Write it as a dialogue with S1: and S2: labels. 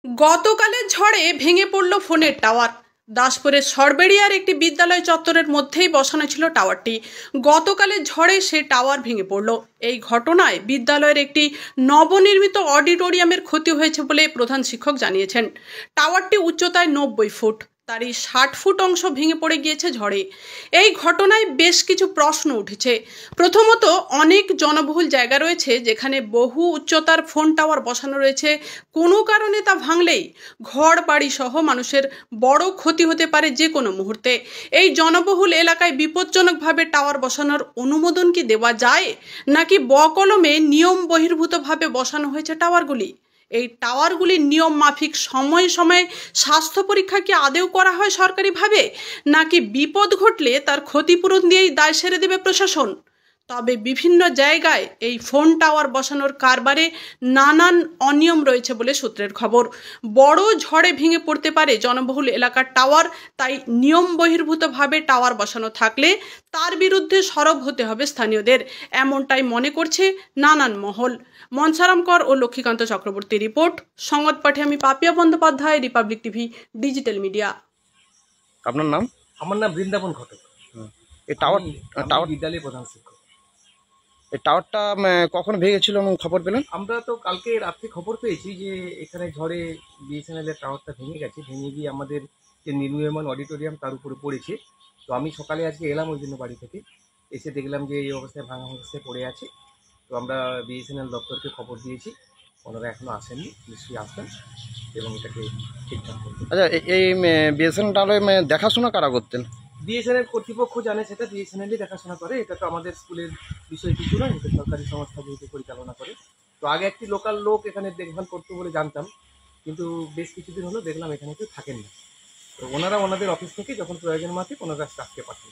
S1: গতকালের ঝড়ে ভেঙে পড়ল ফোনের টাওয়ার। দাসপুরের সরবেড়িয়ার একটি বিদ্যালয় চত্বরের মধ্যেই বসানো ছিল টাওয়ারটি। গতকালের ঝড়ে সে টাওয়ার ভেঙে পড়ল। এই ঘটনায় বিদ্যালয়ের একটি নবনির্মিত অডিটোরিয়ামের ক্ষতি হয়েছে বলে প্রধান শিক্ষক জানিয়েছেন। টাওয়ারটি উচ্চতায় 90 ফুট, তারই 60 ফুট অংশ ভেঙে পড়ে গিয়েছে ঝড়ে। এই ঘটনায় বেশ কিছু প্রশ্ন উঠেছে। প্রথমত, অনেক জনবহুল জায়গা রয়েছে যেখানে বহু উচ্চতার ফোন টাওয়ার বসানো রয়েছে। কোনো কারণে তা ভাঙলেই ঘর বাড়ি সহ মানুষের বড় ক্ষতি হতে পারে যে কোনো মুহূর্তে। এই জনবহুল এলাকায় বিপজ্জনকভাবে টাওয়ার বসানোর অনুমোদন কি দেওয়া যায়, নাকি বকলমে নিয়ম বহির্ভূতভাবে বসানো হয়েছে টাওয়ারগুলি? এই টাওয়ারগুলির নিয়ম মাফিক সময়ে সময়ে স্বাস্থ্য পরীক্ষা কি আদৌ করা হয় সরকারিভাবে, নাকি বিপদ ঘটলে তার ক্ষতিপূরণ দিয়েই দায় সেরে দেবে প্রশাসন? তবে বিভিন্ন জায়গায় এই ফোন টাওয়ার বসানোর কারবারে নানান অনিয়ম রয়েছে বলে সূত্রের খবর। বড় ঝড়ে ভেঙে পড়তে পারে জনবহুল এলাকার টাওয়ার, তাই নিয়ম বহির্ভূতভাবে টাওয়ার বসানো থাকলে তার বিরুদ্ধে সরব হতে হবে স্থানীয়দের, এমনটাই মনে করছে নানান মহল। মনসারাম কর ও লক্ষ্মীকান্ত চক্রবর্তী রিপোর্ট। সংবাদ পাঠে আমি Papia Bandyopadhyay, republic TV digital media.
S2: আপনার নাম?
S3: আমার নাম বৃন্দাবন ঘটক।
S2: এই টাওয়ার টাওয়ার
S3: বিদ্যালয়ের প্রধান শিক্ষক।
S2: এই টাওয়ারটা কখন ভেঙেছিল এবং খবর পেলেন?
S3: আমরা তো কালকে রাত্রে খবর পেয়েছি যে এখানে ঝড়ে বিএসএনএল এর টাওয়ারটা ভেঙে গেছে, ভেঙে গিয়ে আমাদের যে নির্মীয়মান অডিটোরিয়াম তার উপরে পড়েছে। তো আমি সকালে আজকে এলাম ওই জন্য বাড়ি থেকে, এসে দেখলাম যে এই অবস্থায় ভাঙা অবস্থায় পড়ে আছে। তো আমরা বিএসএনএল দপ্তরকে খবর দিয়েছি, ওনারা এখনও আসেননি, নিশ্চয়ই আসবেন এবং এটাকে ঠিকঠাক করবেন।
S2: আচ্ছা, এই বিএসএনএল টাওয়ারে দেখাশোনা কারা করতেন?
S3: বিএসএনএল কর্তৃপক্ষ জানে, সেটা বিএসএনএলই দেখাশোনা করে। এটা তো আমাদের স্কুলের বিষয় কিছু নয়, এটা সরকারি সংস্থা যেহেতু পরিচালনা করে। তো আগে একটি লোকাল লোক এখানে দেখভাল করতো বলে জানতাম, কিন্তু বেশ কিছুদিন হলো দেখলাম এখানে কেউ থাকেন না। তো ওনারা ওনাদের অফিস থেকে যখন প্রয়োজন মাফিক ওনারা স্টাফকে পাঠান।